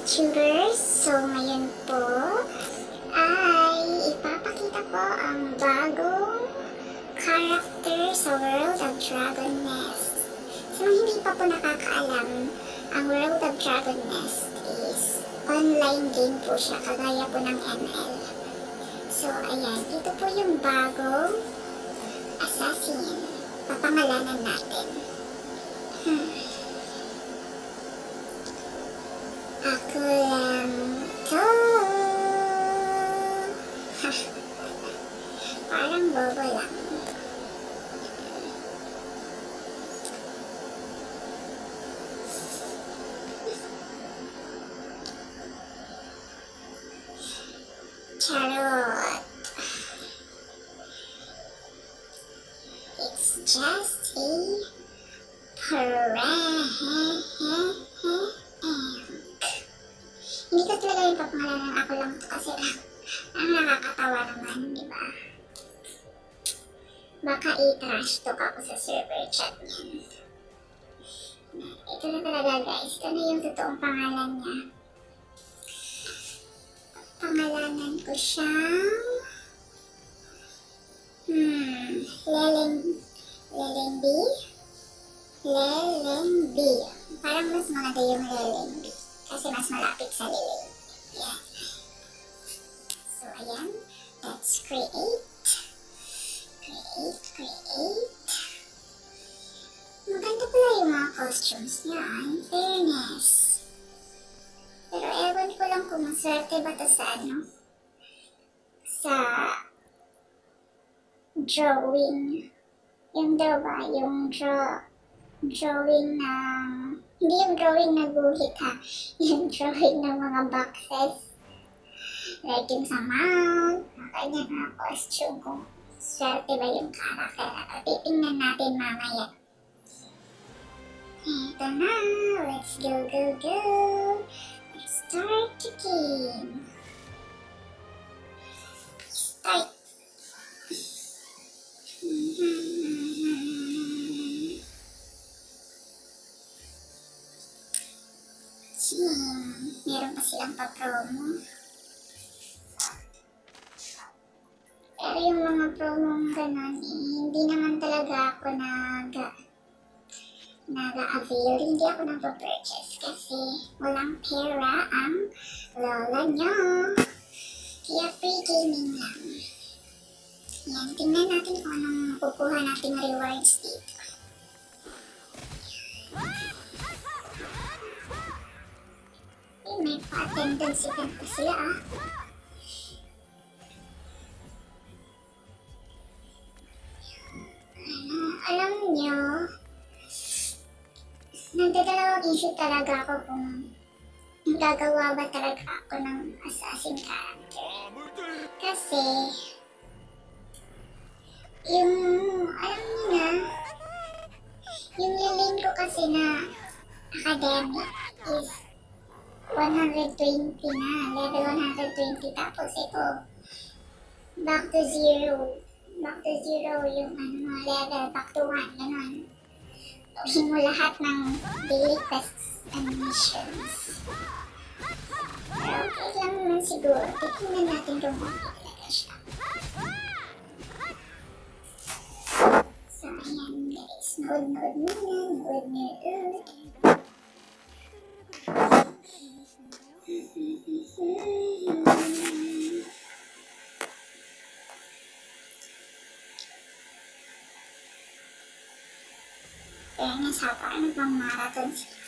YouTubers. So ngayon po ay ipapakita ko ang bagong character sa World of Dragon Nest. So hindi pa po nakakaalam, ang World of Dragon Nest is online game po siya, kagaya po ng ML. So ayan, ito po yung bagong assassin. Papangalanan natin. Ako lang to. Parang bobo lang. Charot. It's just a prank. Hindi ko talaga yung papangalanan, ako lang to kasi ang nakakatawa naman, di ba? Baka i-trash talk ako sa server chat niyan. Ito na talaga guys, ito na yung totoong pangalan niya. Pangalanan ko siyang Lelengbi. Parang mas maganda yung Lelengbi kasi mas malapit sa Leleng. Yeah. So ayan, let's create. Maganda pala yung mga costumes niya, in fairness. Pero ewan ko lang kung maswerte ba ito sa sa drawing. Yung daw ba, yung drawing ng, hindi yung drawing na guhit ha, yung drawing ng mga boxes. Like yung sa mount, kanya mga costume, kung swerte ba yung character na ito. Titingnan natin mamaya. Ito na, let's go. Let's start the game. Start. Meron pa silang pa-promo. Pero yung mga promo ganon, hindi naman talaga ako nag-avail. Hindi ako nag-purchase kasi walang pera ang lola nyo. Kaya free gaming lang. Yan, tingnan natin kung anong makukuha nating rewards dito. May pa-attendance event pa sila alam nyo, nagdadalawang issue talaga ako kung gagawa ba talaga ako ng assassin character. Kasi, yung, alam nyo na, yung lilin ko kasi na academic is 120 na, level 120, tapos ito, back to zero yung level, back to 1, gano'n. Gawin mo lahat ng daily quests and missions. Pero okay lang naman siguro, titignan natin kung okay talaga siya. So ayan guys, nood muna. Kaya nga sa parang pang-marathon sila.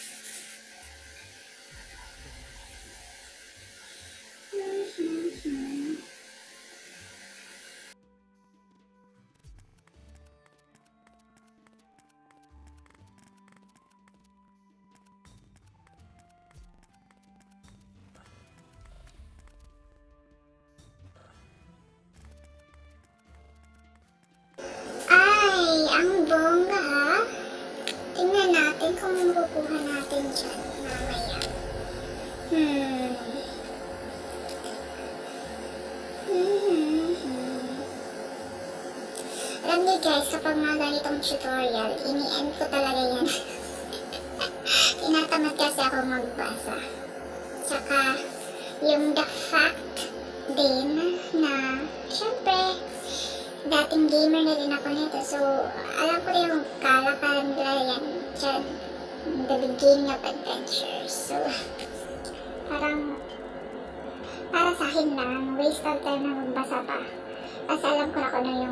Ay, ang bongga ha. Tingnan natin kung makukuha natin dyan mamaya. Alam niyo guys, kapag mga ganitong tutorial, ini-end ko talaga yan. Tinatamad kasi ako magbasa. Tsaka, yung the fact din na, syempre, dating gamer na din ako nito. So, alam ko yung kalakaran nila yan dyan. The beginning of adventure. So, parang, para sa akin lang, waste of time na magbasa pa. Kasi alam ko na kung ano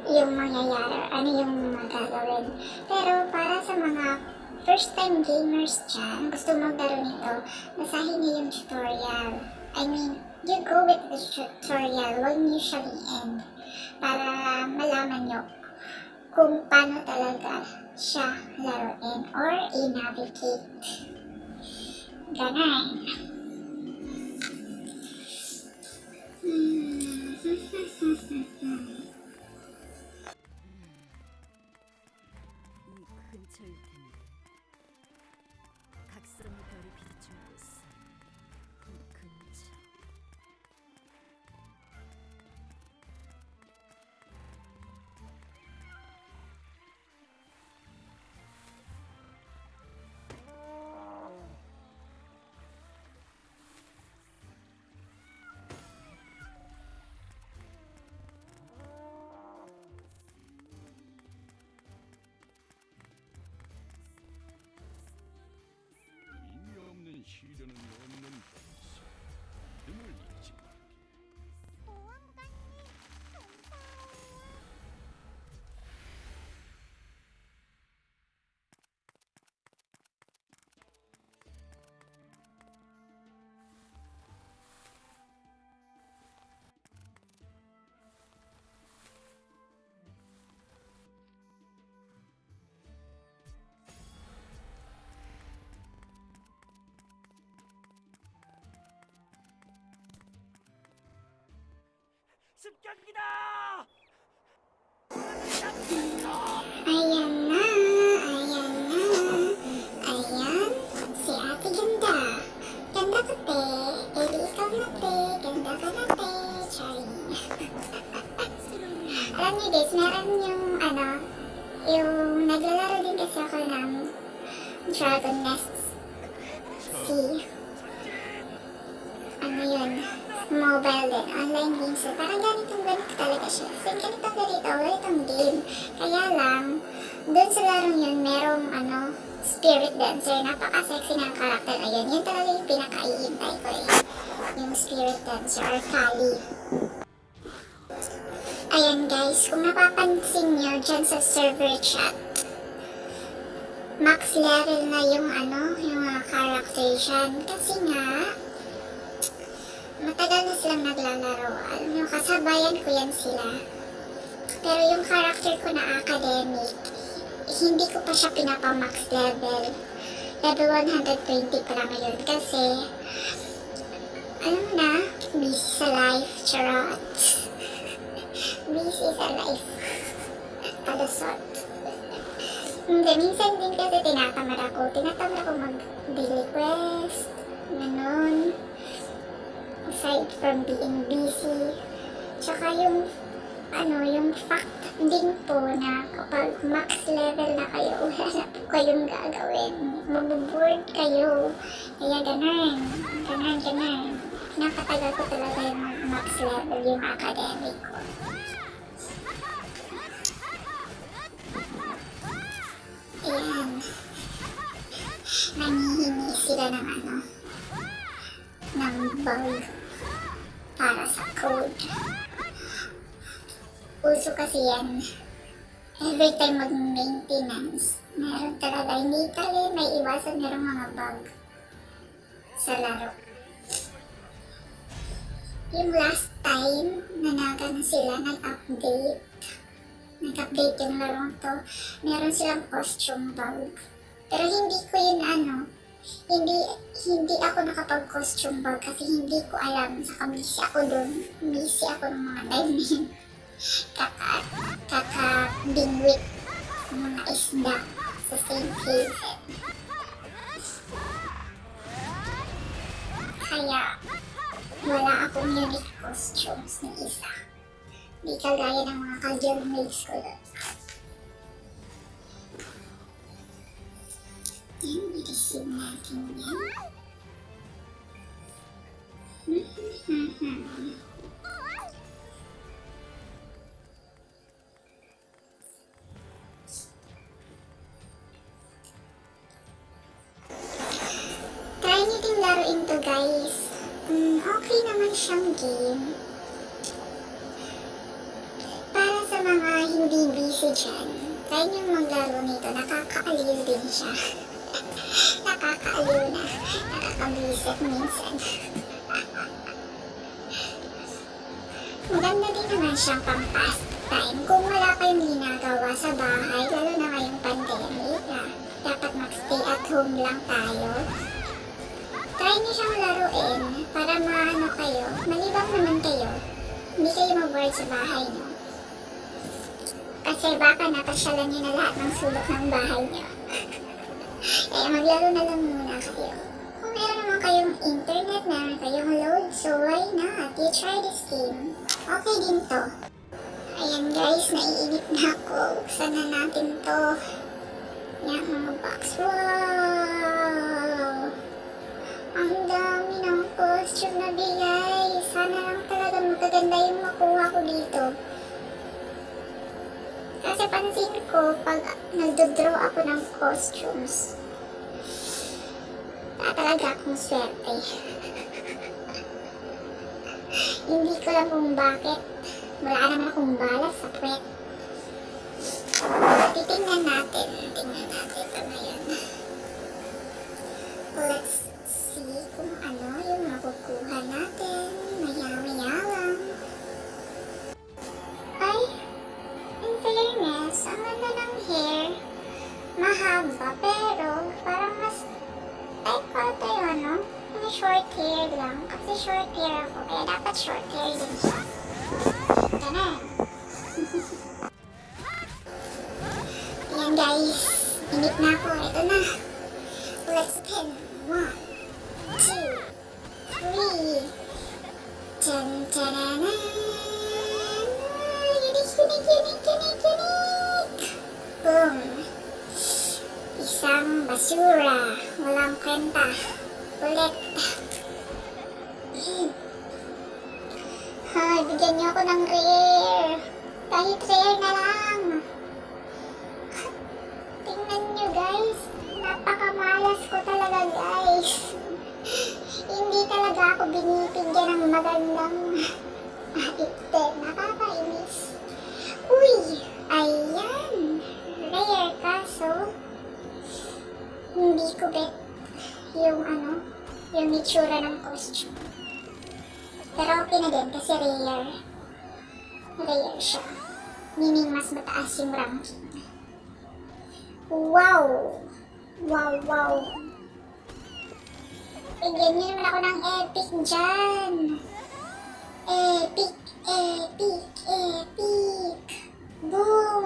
yung mangyayari, ano yung magagawin. Pero para sa mga first time gamers dyan, gusto maglaro nito, basahin niyo yung tutorial. I mean, you go with the tutorial, huwag niyo siyang i-end para malaman nyo kung paano talaga siya laruin or i-navigate. Ganun. 이 근처일 텐데 각선의 별이 비추고 있어. 이 근처. 의미 없는 시련은 없는 법이소. 믿음을 잃지 말게. 습격이다! Ayan na, ayan, si Ate Ganda. Ganda ka, te. Edi ikaw na, te. Ganda ka na, te. Charing. Alam niyo guys, meron yung naglalaro din kasi ako ng Dragon Nest si, mobile din, online game. So, parang ganito talaga siya. So, ganitong game. Kaya lang, dun sa larong yun, merong, Spirit Dancer. Napaka-sexy ng karakter na yun. Yun talaga yung pinaka-iintay ko eh. Yung Spirit Dancer or Kali. Ayan guys, kung napapansin nyo dyan sa server chat, max level na yung mga character dyan. Kasi nga, matagal na silang naglalaro. Alam nyo, kasabayan ko yan sila. Pero yung character ko na academic, hindi ko pa siya pinapa-max level. Level 120 pa lang ngayon. Kasi, alam mo na, busy sa life, charot. Busy sa life. Palusot. Hindi, minsan din kasi tinatamad ako. Tinatamad ako mag-daily quest. Ganun. Aside from being busy. Tsaka yung fact din po na kapag max level na kayo, wala na po kayong gagawin. Mabuboard kayo. Kaya ganun. Napatagal ko talaga yung max level, yung academic ko. Ayan. Nangihingi sila ng bug para sa code. Uso kasi yan. Every time mag-maintenance, meron talaga. Hindi talaga may iwasan, merong mga bug sa laro. Yung last time na sila nag-update yung larong to, meron silang costume bug. Pero hindi ko yun hindi ako nakapag-costume bug kasi hindi ko alam. Saka busy ako dun. Busy ako ng mga time na yun. Kaka-bingwit mga isda sa St. Haven. Kaya wala akong unique costumes na isa. Di kagaya ng mga ka-guildmates ko doon. Yan, i-receive natin yan. Mhm. Try nyo din laruin to, guys. Okay naman siyang game. Para sa mga hindi busy dyan, try nyo maglaro nito. Nakakaaliw din siya. Nakakaaliw na. Nakakabisit minsan. Maganda din naman siyang pang-pastime. Kung wala kayong ginagawa sa bahay, lalo na ngayong pandemic, dapat mag-stay at home lang tayo. Try niyo siyang laruin para maano kayo, malibang naman kayo. Hindi kayo mag-board sa bahay niyo. Kasi baka napasyalan niyo na lahat ng sulok ng bahay niyo. Kaya maglaro na lang muna kayo. Kung meron naman kayong internet, meron kayong load, so why not? You try this game. Okay din to. Ayan guys, naiinip na ako. Buksan na natin to. Yan mga box. Wow! Ang dami ng costume na bigay. Sana lang talaga magaganda yung makuha ko dito. Kasi pansin ko, pag nagdodraw ako ng costumes, talaga akong swerte. Hindi ko alam kung bakit. Wala naman akong balas sa puwet. Titingnan natin. Tingnan natin ito ngayon. Let's see kung ano yung makukuha natin. Maya-maya lang. Ay, in fairness, ang ganda ng hair. Mahaba, pero parang mas type ko ito yung ano, yung short hair lang. Kasi short hair ako, kaya dapat short hair din siya. Ganun. Ayan guys, inip na ako. Ito na. Let's pin. 1, 2, 3. Dun, dun, Unique. Boom. Isang basura. Walang kwenta. Ulit. Ay, bigyan niyo ako ng rare. Kahit rare na lang. Tingnan niyo guys. Napakamalas ko talaga guys. Hindi talaga ako binibigyan ng magandang item. Nakakainis. Uy! Ayan! Rare kaso hindi ko bet yung ano, yung itsura ng costume. Pero okay na din kasi rare. Rare siya. Meaning mas mataas yung ranking. Wow! Wow! Bigyan niyo naman ako ng epic dyan. Epic! Boom!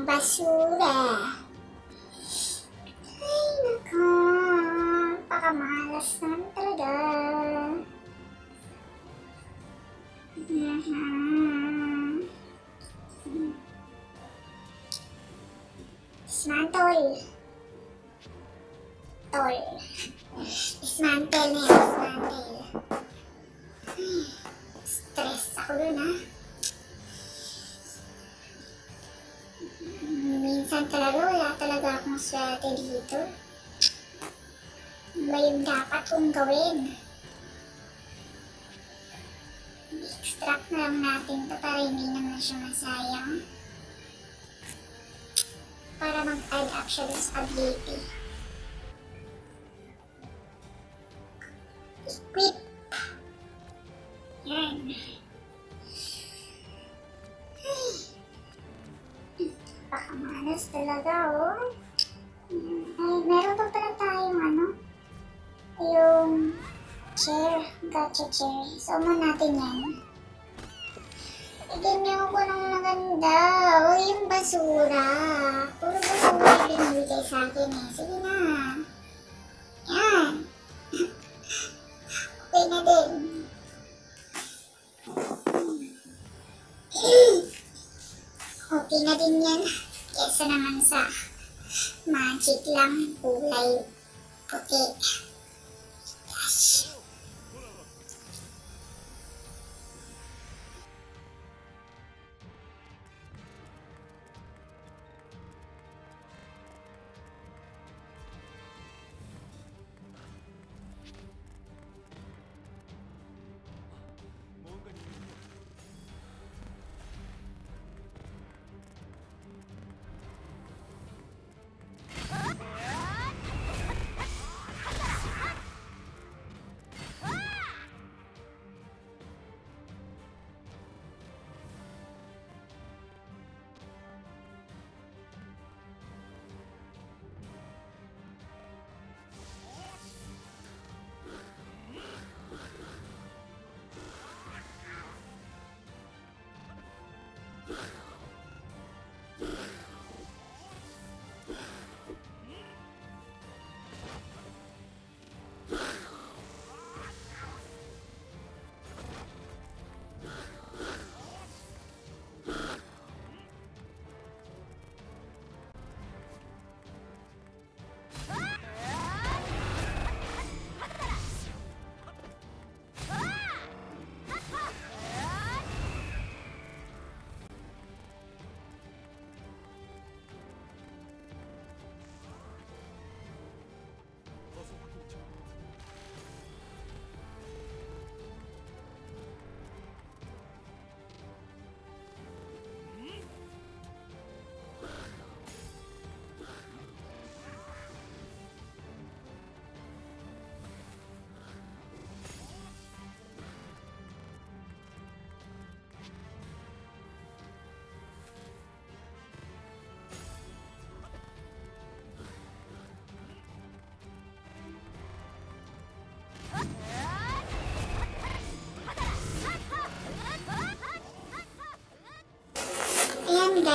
Basura! Ay, nako! Pakamalas naman talaga. Dismantle. Dismantle na yan, dismantle. Stress ako dun ha. Minsan talaga wala talaga akong swerte dito. Ano ba yung dapat kong gawin? I-extract na lang natin ito para hindi naman siya masayang. Para mag-add up siya dun sa ability. Equip! Yan. Pakamalas talaga, oh. Ay, meron pa pala tayong ano, yung chair, gacha chair. Summon natin yan. Bigyan niyo ako ng maganda. O, yung basura. Puro basura binibigay sa akin eh. Sige na. Yan. Okay na din. Okay na din yan. Kesa naman sa magic lang kulay puti. Gosh.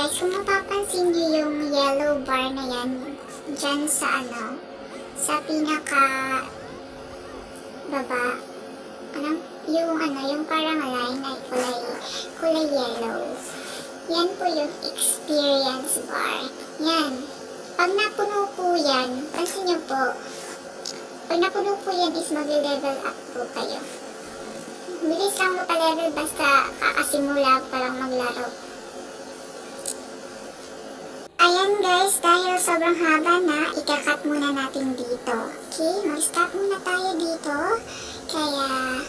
guys, kung mapapansin nyo yung yellow bar na yan, dyan sa sa pinaka baba, yung parang line na kulay yellow. Yan po yung experience bar. Yan. Pag napuno po yan, pansin nyo po, pag napuno po yan is mag-level up po kayo. Bilis lang mapa-level basta kakasimula pa lang maglaro. Ayan guys, dahil sobrang haba na, ikakat muna natin dito. Okay, mag-stop muna tayo dito. Kaya,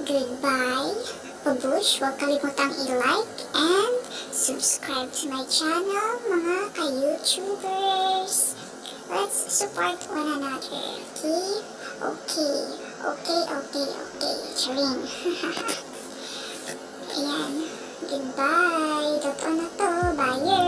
goodbye. Pabush, huwag kalimutang i-like and subscribe to my channel, mga ka-YouTubers. Let's support one another, okay? Okay. Charing. Ayan. Goodbye. Totoo na to. Bye.